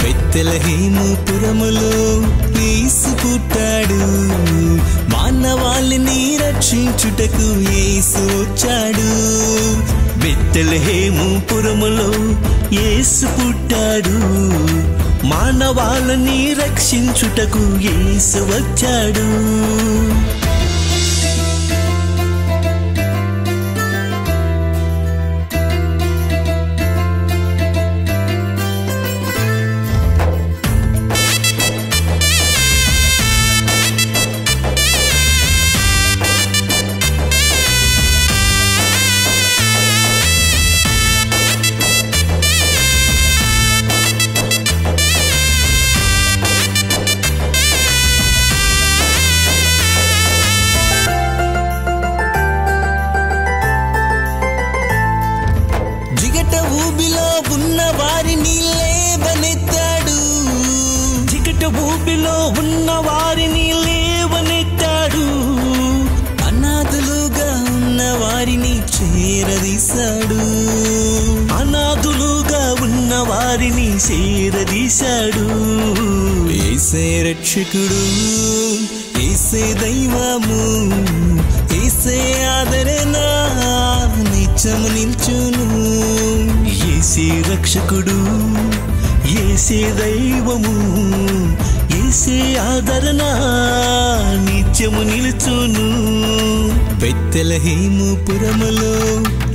బెత్లెహేము పురములో యేసు పుట్టాడు, మానవాళిని రక్షించుటకు యేసు వచ్చాడు. బెత్లెహేము పురములో యేసు పుట్టాడు, మానవాళిని రక్షించుటకు యేసు వచ్చాడు. ఊబిలో ఉన్న వారిని లేవనెత్తాడు, అనాథులుగా ఉన్న వారిని చేరదీశాడు, అనాథులుగా ఉన్న వారిని చేరదీశాడు. యేసే రక్షకుడు, యేసే దైవము, యేసే ఆదరణ నిత్యము నిల్చును. యేసే రక్షకుడు, యేసే దైవము, యేసే ఆదరణ నిత్యము నిలుచును. బెత్లెహేము పురములో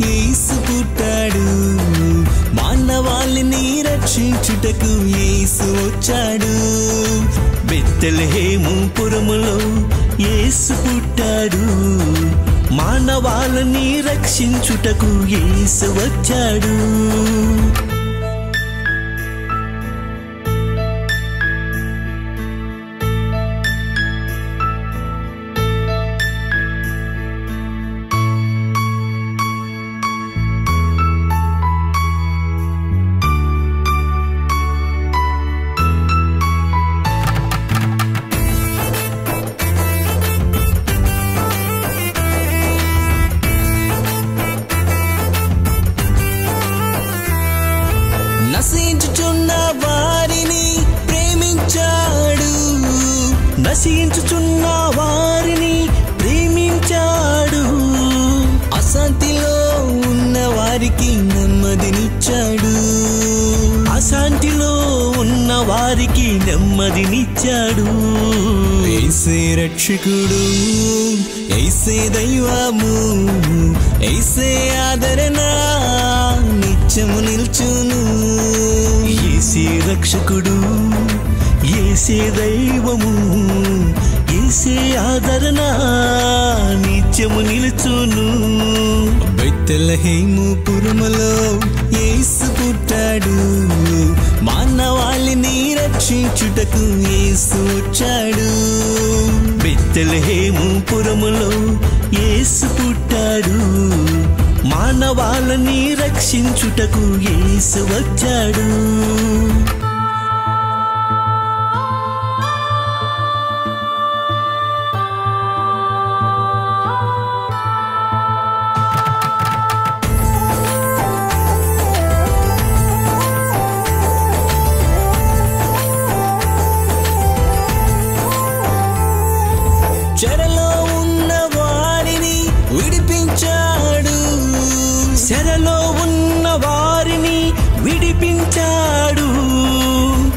యేసు పుట్టాడు, మానవాళిని రక్షించుటకు యేసు వచ్చాడు. బెత్లెహేము పురములో యేసు పుట్టాడు, మానవాళిని రక్షించుటకు యేసు వచ్చాడు. నశించుచున్న వారిని ప్రేమించాడు, నశించుచున్న వారిని ప్రేమించాడు. అశాంతిలో ఉన్న వారికి నెమ్మదినిచ్చాడు, అశాంతిలో ఉన్న వారికి నెమ్మదినిచ్చాడు. యేసే రక్షకుడు, యేసే దైవము, యేసే ఆదరణ నిత్యము నిల్చును. యేసే రక్షకుడు, యేసే దైవము, యేసే ఆదరణ నిత్యము నిలుచును. బెత్లెహేము పురములో యేసు పుట్టాడు, మానవాళిని రక్షించుటకు యేసు వచ్చాడు. బెత్లెహేము పురములో యేసు పుట్టాడు, మానవాళిని రక్షించుటకు యేసు వచ్చాడు. చెరలో ఉన్న వారిని విడిపించాడు, చెరలో ఉన్న వారిని విడిపించాడు.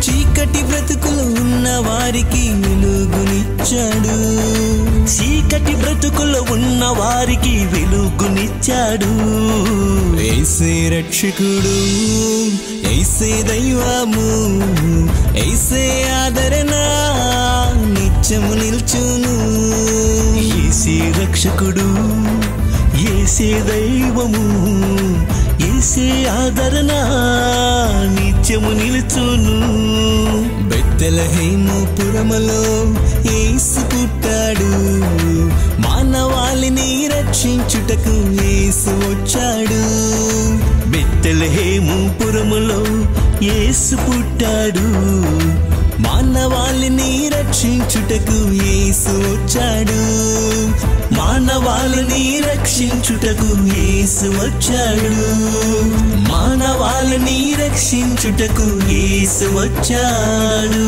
చీకటి బ్రతుకులు ఉన్న వారికి వెలుగునిచ్చాడు, చీకటి బ్రతుకులు ఉన్న వారికి వెలుగునిచ్చాడు. యేసే రక్షకుడు, యేసే దైవము, యేసే ఆదరణ నిత్యము నిల్చును. యేసే రక్షకుడు, యేసే దైవము, యేసే ఆదరణ నిత్యము నిలుచును. బెత్లెహేము పురములో యేసు పుట్టాడు, మానవాళిని రక్షించుటకు యేసు వచ్చాడు. బెత్లెహేము పురములో యేసు పుట్టాడు, మానవాళిని రక్షించుటకు యేసు వచ్చాడు. మానవాళిని రక్షించుటకు యేసు వచ్చాడు. మానవాళిని రక్షించుటకు యేసు వచ్చాడు.